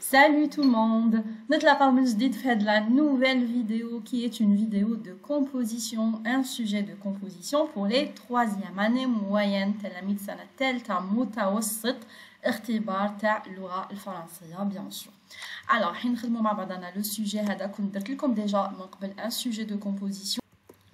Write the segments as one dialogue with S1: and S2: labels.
S1: Salut tout le monde! نطلع من جديد في هاد la nouvelle vidéo qui est une vidéo de composition, un sujet de composition pour les 3e années moyenne تلاميذ سنة تالتة متوسط اختبار تاع اللغة الفرنسية bien sûr. Alors حين نخدموا مع بعضنا le sujet هذا كنت درت لكم déjà من قبل un sujet de composition.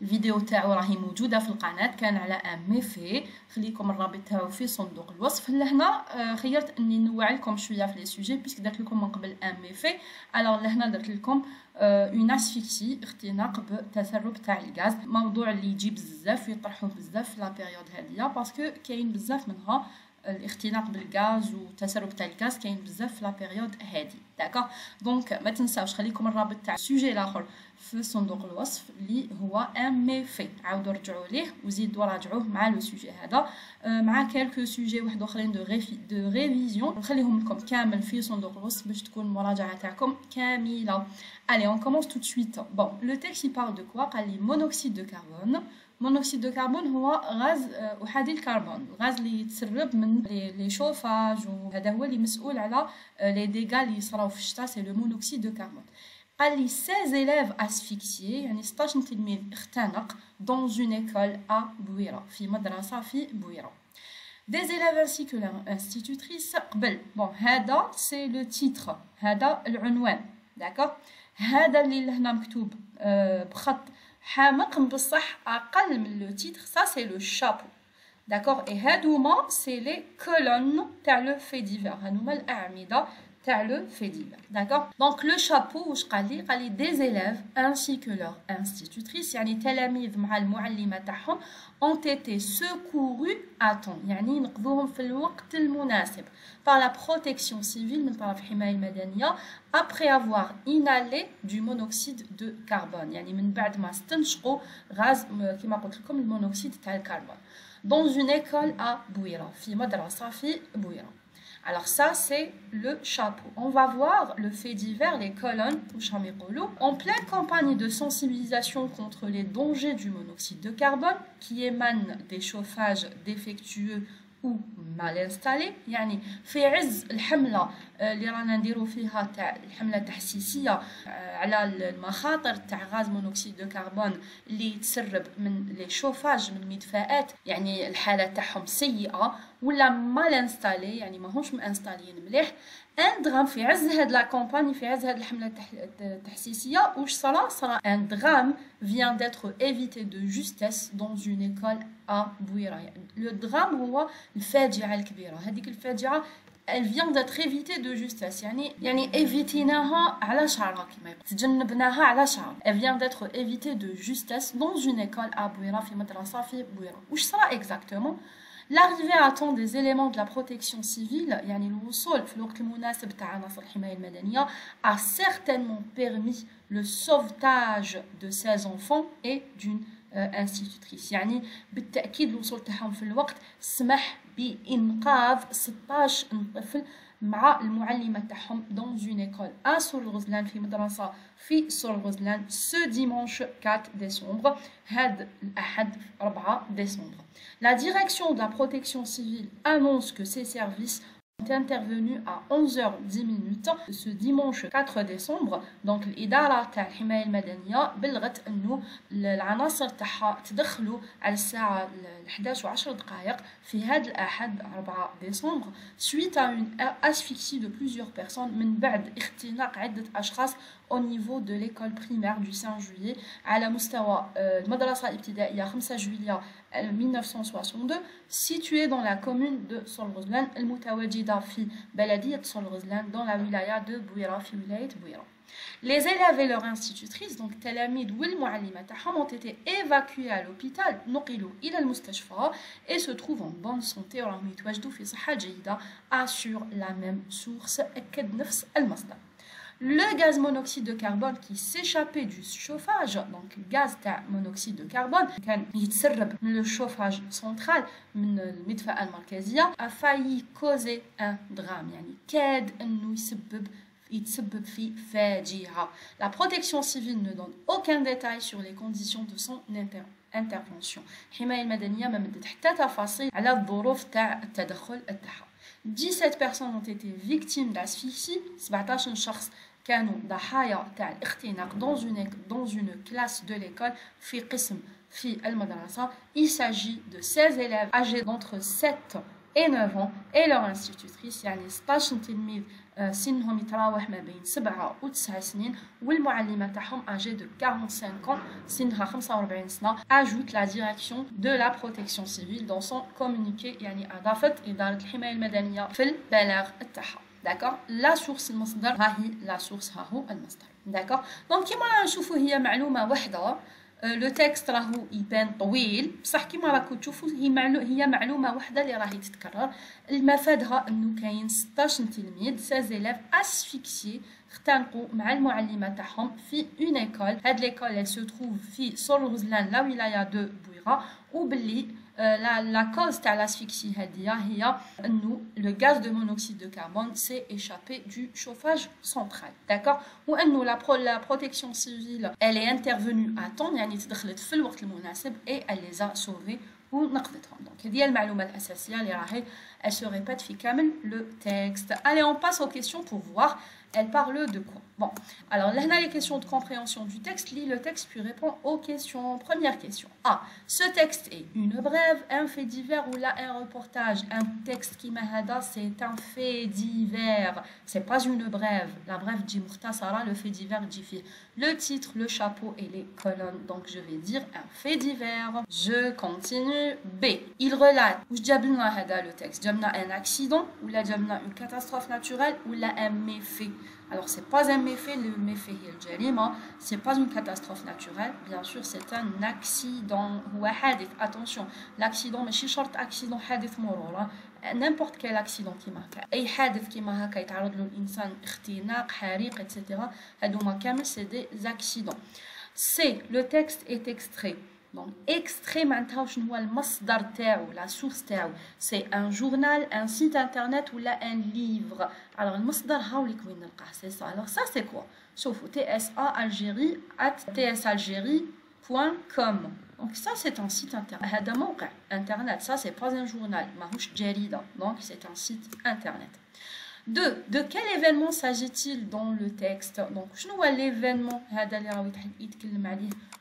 S1: الفيديو تاعو راهي موجوده في القناه كان على ميفي خليكم الرابط تاعو في صندوق الوصف. لهنا خيرت اني نوع لكم شويه في لي سوجي بيسك درت لكم من قبل ميفي. الوغ لهنا درت لكم اون اسفيكسي اختناق بتسرب تاع الغاز، موضوع اللي يجي بزاف ويطرحوه بزاف في لا بيريود هذه باسكو كاين بزاف منها الاختناق بالغاز وتسرب تاع الغاز كاين بزاف في لا بيريود هذه داكوغ. دونك ما تنساوش خليكم الرابط تاع السوجي الاخر في صندوق الوصف اللي هو ان ميفي، عاودوا رجعوا ليه وزيدوا راجعوه مع لو سوجي هذا مع كالكو سوجي واحد اخرين دو ريفيزيون نخليهم لكم كامل في صندوق الوصف باش تكون المراجعه تاعكم كامله. Allez, on commence tout de suite. Bon, le texte il parle de quoi? قال لي monoxyde de carbone. monoxyde de carbone هو غاز احادي الكربون، الغاز اللي يتسرب من لي شوفاج وهذا هو اللي مسؤول على لي ديغا اللي يصراو في الشتاء، سي لو monoxyde de carbone. قال لي 16 élèves asphyxiés يعني 16 تلميذ اختنق dans une école à بويرة، في مدرسة في بويرة. Des élèves ainsi que leur institutrice قبل. Bon هذا c'est le titre، هذا العنوان داكوغ. هذا اللي هنا مكتوب بخط حامق بصح اقل من لو تيتر، ça c'est le chapeau d'accord. et هادوما c'est les colonnes تاع لو في ديفير، هادوما الاعمده تاع لو في ديفير d'accord. donc le chapeau واش قال لي des élèves ainsi que leur institutrice يعني تلاميذ مع المعلمه تاعهم ont été secourus à temps يعني نقذوهم في الوقت المناسب par la protection civile من طرف الحمايه المدنيه après avoir inhalé du monoxyde de carbone يعني من بعد ما استنشقوا غاز كما قلت لكم المونوكسيد تاع الكربون dans une école à بويرة، في مدرسه في بويرة. Alors ça c'est le chapeau. On va voir le fait divers, les colonnes, en pleine campagne de sensibilisation contre les dangers du monoxyde de carbone qui émanent des chauffages défectueux ou mal installés. يعني في عز الحملة اللي رانا نديرو فيها تاع الحملة التحسيسية على المخاطر تاع غاز مونوكسيد دو كربون اللي يتسرب من لي شوفاج من المدفأات، يعني الحالة تاعهم سيئة ولا مال انستالي يعني ماهمش مانستاليين مليح. ان درام في عز هاد لا كامباني، في عز هاد الحمله التحسيسيه واش صرا ان درام vient d'être évité de justesse dans une école à بويرة. يعني لو درام هو الفاجعه الكبيره، هذيك الفاجعه elle vient d'être évitée de justesse يعني évitيناها على شعرها كما يقول، تجنبناها على شعر. elle vient d'être évitée de justesse dans une école à بويرة، في مدرسه في بويرة. واش صرا exactement؟ L'arrivée à temps des éléments de la protection civile يعني الوصول في الوقت المناسب تاع عناصر الحماية المدنية a certainement permis le sauvetage de 16 enfants et d'une institutrice. يعني بالتأكيد الوصول تاعهم في الوقت سمح بإنقاذ 16 طفل مع المعلمة تاعهم dans une école à سور الغزلان، في مدرسة في سور الغزلان ce dimanche 4 décembre، هاد الأحد 4 décembre. La direction de la protection civile annonce que ces services ont intervenu à 11h10 ce dimanche 4 décembre. donc الإدارة تاع الحماية المدنية بلغت انه العناصر تاعها تدخلوا على الساعة 11:10 في هذا الأحد 4 ديسمبر suite à une asphyxie de plusieurs personnes من بعد اختناق عدة أشخاص au niveau de l'école primaire du 5 juillet على مستوى المدرسة الابتدائية 5 جويلية 1962 située dans la commune de سور الغزلان المتواجدة في بلدية سور الغزلان dans la wilaya de بويرة، في ولاية بويرة. Les élèves et leur institutrice donc تلاميذ والمعلمة تاعهم ont été évacués à l'hôpital، نقلوا إلى المستشفى et se trouvent en bonne santé وراهم يتواجدوا في صحة جيدة. assure la même source أكد نفس المصدر. Le gaz monoxyde de carbone qui s'échappait du chauffage, donc gaz تاع monoxyde de carbone كان يتسرب من le chauffage central من المدفأة المركزية a failli causer un drame يعني كاد انه يتسبب في فاجعة. La protection civile ne donne aucun détail sur les conditions de son intervention. الحماية المدنية ما مدت حتى تفاصيل على الظروف تاع التدخل تاعها. 17 personnes ont été victimes d'asphyxie. 17 شخص كانوا ضحايا تاع الاختناق dans une classe de l'école في قسم في المدرسة. Il s'agit de 16 élèves âgés d'entre 7 et 9 ans et leur institutrice. يعني 16 تلميذ سنهم يتراوح ما بين 7 و 9 سنين والمعلمة تاعهم âgée de 45 ans سنها 45 سنة. ajoute la direction de la protection civile dans son communiqué. يعني أضافت إدارة الحماية المدنية في البلاغ تاعها. D'accord. La source المصدر ها هي la source ها هو المصدر. D'accord. Donc كيما نشوفوا هي معلومة واحدة. لو تكست راهو يبان طويل بصح كيما راكم تشوفوا هي معلومه واحده اللي راهي تتكرر. المفادها انه كاين 16 تلميذ 16 élèves اسفيكسي اختنقوا مع المعلمه تاعهم في اون ايكول. هاد ليكول elle se trouve في سور غزلان لا ولايه دو بويرا. وباللي la cause تاع l'asphyxie هي انه le gaz de monoxyde de carbone s'est échappé du chauffage central. D'accord. وانه la protection civile elle est intervenue à temps يعني تدخلت في الوقت المناسب et elle les a sauvés ونقذتهم. Donc هذه المعلومه الاساسيه اللي راهي elle se répète في كامل le texte. Allez, on passe aux questions pour voir elle parle de quoi. Bon, alors là, on a les questions de compréhension du texte. Lis le texte puis réponds aux questions. Première question. A. Ce texte est une brève, un fait divers ou là un reportage. Un texte qui m'ahada, c'est un fait divers. C'est pas une brève. La brève dit mukhtasara, le fait divers dit fi. Le titre, le chapeau et les colonnes. Donc je vais dire un fait divers. Je continue. B. Il relate. Ou je le texte. Un accident ou là une catastrophe naturelle ou là un méfait. Alors, c'est pas un méfait, le méfait est le jarima, c'est pas une catastrophe naturelle, bien sûr, c'est un accident ou un hadith. Attention, l'accident, mais si short accident, hadith morora, n'importe quel accident qui marque. أي حادث كيما هكا يتعرض له الإنسان اختناق حريق etc. هادوما كامل c'est des accidents. C. Le texte est extrait. Donc, extrait معناتها شنو هو المصدر تاعو la source تاعو. C'est un journal, un site internet ou là un livre. Alors المصدر هاوليك وين نلقاه c'est ça. Alors ça c'est quoi? شوفوا tsalgerie@tsalgerie.com. Donc ça c'est un site internet. هذا موقع internet. Ça c'est pas un journal. ماهوش جريدة. Donc c'est un site internet. 2. De quel événement s'agit-il dans le texte? Donc, je vois l'événement,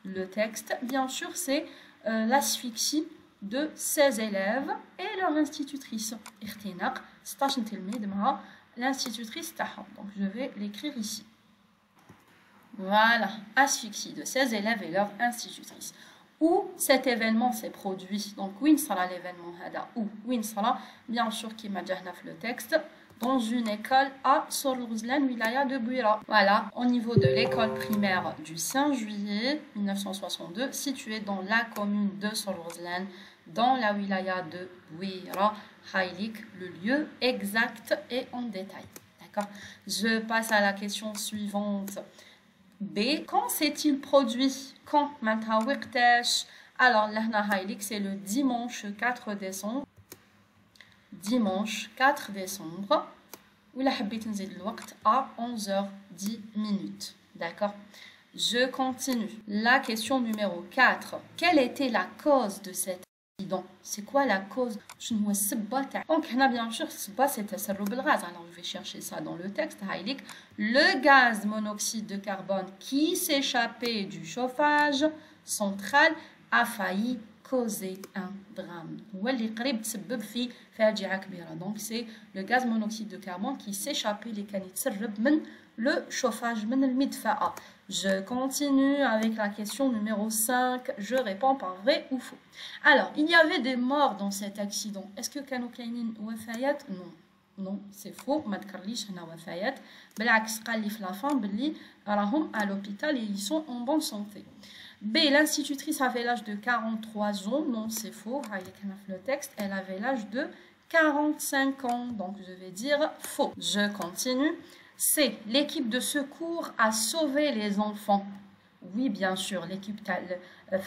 S1: le texte. Bien sûr, c'est l'asphyxie de 16 élèves et leur institutrice. L'institutrice تاعهم. Donc, je vais l'écrire ici. Voilà, asphyxie de 16 élèves et leur institutrice. Où cet événement s'est produit. Donc, où sera l'événement? Où sera, bien sûr, qui m'a déjà fait le texte. Dans une école à Sorghuzlan, wilaya de Bouira. Voilà, au niveau de l'école primaire du 5 juillet 1962, située dans la commune de Sorghuzlan, dans la wilaya de Bouira, Khaylik, le lieu exact et en détail. D'accord. Je passe à la question suivante. B. Quand s'est-il produit? Quand? Alors, là, Khaylik, c'est le dimanche 4 décembre. Dimanche 4 décembre ou la habite à 11h10. D'accord. Je continue. La question numéro 4. Quelle était la cause de cet accident? C'est quoi la cause? Donc, bien sûr, c'est le gaz. Alors, je vais chercher ça dans le texte. Le gaz monoxyde de carbone qui s'échappait du chauffage central a failli causer un drame. Donc c'est le gaz monoxyde de carbone qui s'échappait le chauffage. Je continue avec la question numéro 5. Je réponds par vrai ou faux. Alors, il y avait des morts dans cet accident. Est-ce que كانوا كاينين وفيات? Non. Non, c'est faux. ما تكرليش هنا وفيات. بالعكس قال لي في la fin بلي راهم à l'hôpital et ils sont en bonne santé. B. L'institutrice avait l'âge de 43 ans. Non, c'est faux. Le texte, elle avait l'âge de 45 ans. Donc, je vais dire faux. Je continue. C. L'équipe de secours a sauvé les enfants. Oui, bien sûr. L'équipe les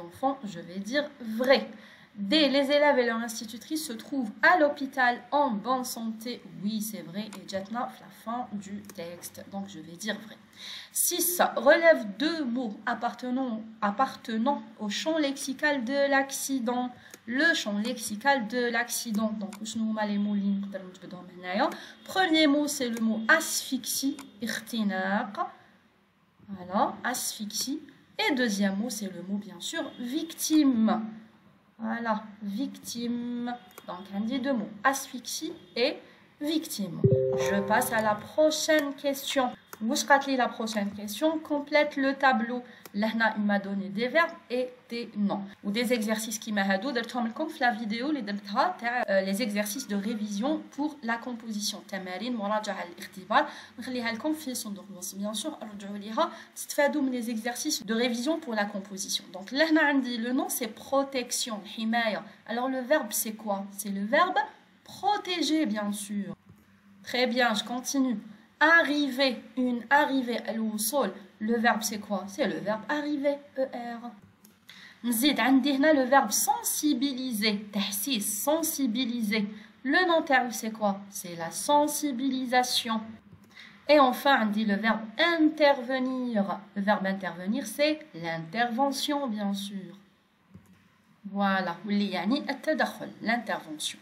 S1: enfants, je vais dire vrai. D. Les élèves et leur institutrice se trouvent à l'hôpital en bonne santé. Oui, c'est vrai. Et jatna la fin du texte. Donc, je vais dire vrai. 6. Relève deux mots appartenant au champ lexical de l'accident. Le champ lexical de l'accident. Donc, les mots premier mot, c'est le mot asphyxie. Voilà, asphyxie. Et deuxième mot, c'est le mot, bien sûr, victime. Voilà, victime. Donc, on dit deux mots, asphyxie et victime. Je passe à la prochaine question. La prochaine question, complète le tableau. Là, il m'a donné des verbes et des noms. Ou des exercices qui m'a donné. La vidéo, les exercices de révision pour la composition. Tamarin, muraja'a al-ikhtibar. Bien sûr, les exercices de révision pour la composition. Donc là, le nom, c'est protection. Alors le verbe, c'est quoi? C'est le verbe protéger, bien sûr. Très bien, je continue. Arriver, une arrivée au sol. Le verbe c'est quoi? C'est le verbe arriver, ER. Nzid عندي هنا le verbe sensibiliser, tahsis, sensibiliser. Le nom terme c'est quoi? C'est la sensibilisation. Et enfin on dit le verbe intervenir. Le verbe intervenir c'est l'intervention bien sûr. Voilà, l'intervention.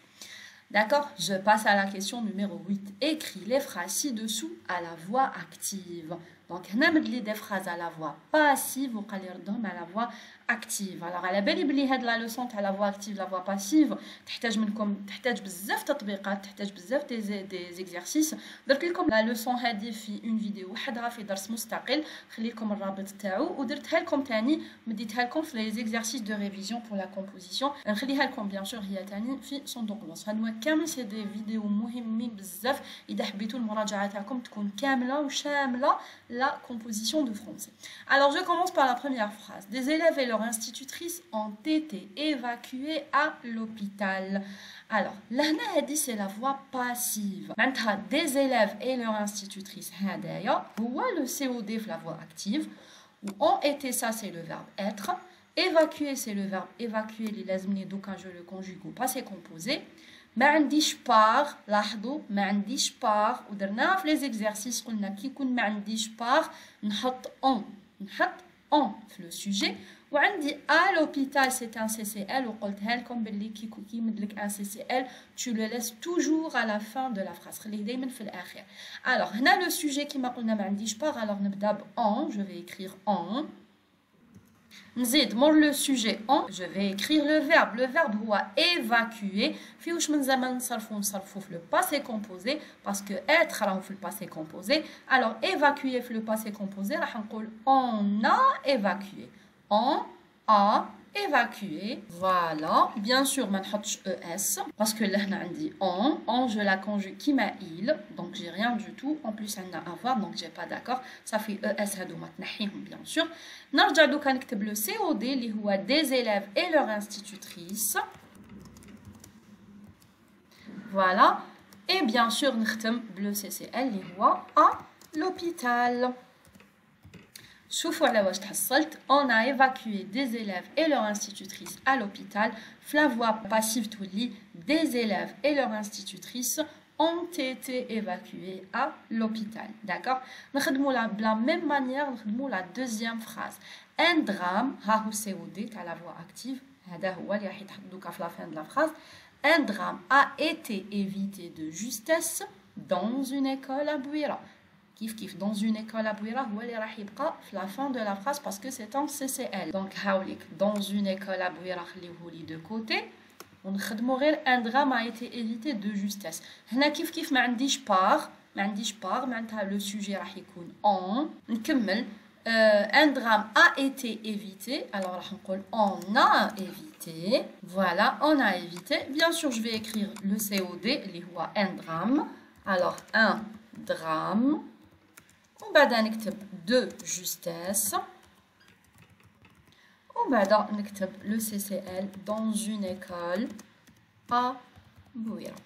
S1: D'accord, je passe à la question numéro 8. Écris les phrases ci-dessous à la voix active. Donc, on a des phrases à la voix passive ou à la voix active. Alors, à la belle de la leçon à la voix active, la voix passive, تحتاج بزاف تطبيقات, تحتاج بزاف des exercices. درت لكم la leçon هذه في une vidéo وحدها في درس مستقل, خلي لكم الرابط تاعو ودرتها لكم ثاني مديتها لكم في les exercices de révision pour la composition. نخليها لكم bien sûr هي ثاني في صندوق الوصف. هادو كامل سي دي فيديو مهمين بزاف اذا حبيتوا المراجعه تاعكم تكون كامله وشامله la composition de français. Alors, je commence par la première phrase. Des élèves et leur institutrice ont été évacués à l'hôpital. Alors, là, c'est la voix passive. Maintenant, des élèves et leur institutrice, ou le COD, la voix active. Ou ont été, ça, c'est le verbe être. Évacuer, c'est le verbe évacuer, les lazmni, donc quand je le conjugue au passé composé. ما عنديش بار لاحظوا ما عنديش بار ودرناها في لي زيكزارسيس قلنا كي يكون ما عنديش بار نحط اون في لو سوجي وعندي ا لوبيتال سي ان سي سي ال وقلتها لكم باللي كي يمد لك ان سي سي ال tu le laisses toujours à la fin de la phrase خليه دائما في الاخر. alors هنا لو سوجي كيما قلنا ما عنديش بار alors نبدا ب on, je vais écrire on. نزيد مور لو سوجي اون جو في écrire le verbe. Le verbe هو évacuer. في واش من زمان نصرفو في le passé composé parce que être راهو في le passé composé. alors évacuer في le passé composé راح نقول on a évacué. On a évacué. Voilà. Bien sûr ما نحطش es parce que là هنا عندي on je la conjugue كيما il donc j'ai rien du tout. en plus on a avoir donc j'ai pas d'accord. ça fait es هادوما تنحيهم bien sûr. نرجع دوكا نكتب le COD اللي هو des élèves et leur institutrice. Voilà. et bien sûr نختم le CCL اللي هو à l'hôpital. شوفوا على واش تحصلت. on a évacué des élèves et leur institutrice à l'hôpital. في la voix passive تولي des élèves et leur institutrice ont été évacués à l'hôpital. D'accord. نخدموا de la même manière نخدموا la deuxième phrase. un drame ها هو COD تاع la voix active هذا هو اللي راح يتحط دوكا في la fin de la phrase. un drame a été évité de justesse dans une école à Bouira. Kif dans une école à Bouira هو اللي راح يبقى في la fin de la phrase parce que c'est en CCL. donc هاوليك dans une école à Bouira خليوه لي de côté ونخدموا غير un drame a été évité de justesse. هنا كيف ما عنديش بار معناتها لو سوجي راح يكون on. نكمل un drame a été évité. alors راح نقول on a évité. voilà, on a évité. bien sûr je vais écrire le COD اللي هو un drame. alors un drame وبعدها نكتب de justesse وبعدها نكتب le CCL dans une école à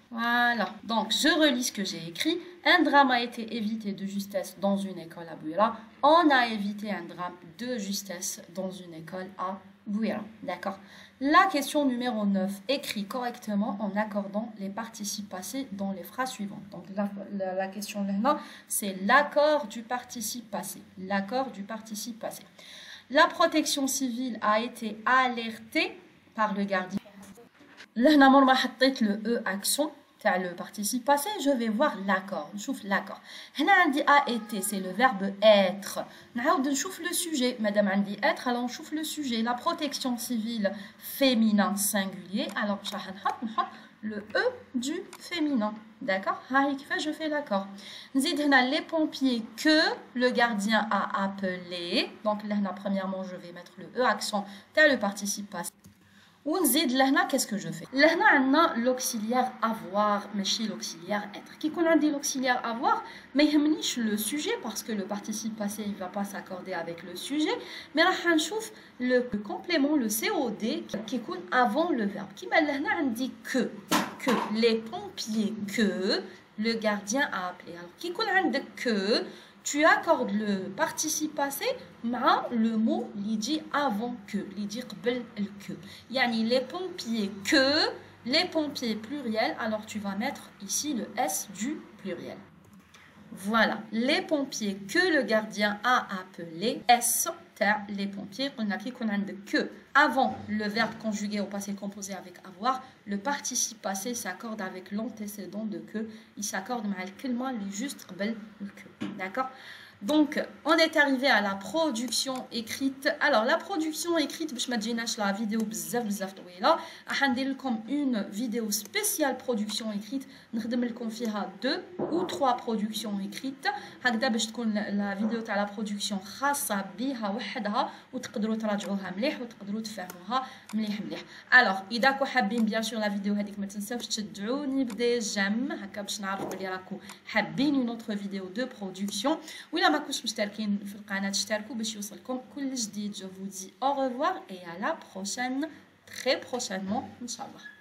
S1: Voilà, donc je relis ce que j'ai écrit. Un drame a été évité de justesse dans une école à Bouira. On a évité un drame de justesse dans une école à Bouira. D'accord. La question numéro 9, écrit correctement en accordant les participes passés dans les phrases suivantes. Donc la question là, c'est l'accord du participe passé. L'accord du participe passé. La protection civile a été alertée par le gardien. Là, je vais mettre le E accent, le participe passé, je vais voir l'accord. Je trouve l'accord. Là, on a été, c'est le verbe être. On trouve le sujet. Madame on dit être, alors on trouve le sujet. La protection civile féminin singulier. Alors, je vais mettre le E du féminin. D'accord? Je fais l'accord. Les pompiers que le gardien a appelé. Donc là, premièrement, je vais mettre le E accent, le participe passé. ونزيد لهنا qu'est-ce que je fais لهنا عندنا l'auxiliaire avoir ماشي l'auxiliaire être كي يكون عندي l'auxiliaire avoir ما يهمنيش le sujet parce que le participe passé il va pas s'accorder avec le sujet mais راح نشوف le complément le COD qui يكون avant le verbe كيما لهنا عندي que les pompiers que le gardien a appelé alors كي يكون عندك que tu accordes le participe passé مع le mot qui dit avant que, qui dit قبل que. Yani les pompiers que, les pompiers pluriel, alors tu vas mettre ici le S du pluriel. Voilà, les pompiers que le gardien a appelé, S, les pompiers, on a que avant le verbe conjugué au passé composé avec avoir, le participe passé s'accorde avec l'antécédent de que, il s'accorde avec le mot juste que. D'accord? Donc, on est arrivé à la production écrite. Alors, la production écrite, je ne vais pas la vidéo comme une vidéo spéciale production écrite. Nous allons 2 ou 3 productions écrites. La vidéo de la production خاصة بها وحدها وتقدروا تراجعوها مليح وتقدروا تفهموها مليح مليح. Alors, إذا كنتم حابين bien sûr la vidéو هذيك ما تنساوش تشجعوني بدي جيم هكا باش نعرفوا بلي راكم حابين une autre vidéo de production. وإلا ما كنتوش مشتركين في القناة اشتركوا باش يوصلكم كل جديد. Je vous dis au revoir et à la prochaine, très prochainement, Inch'Allah.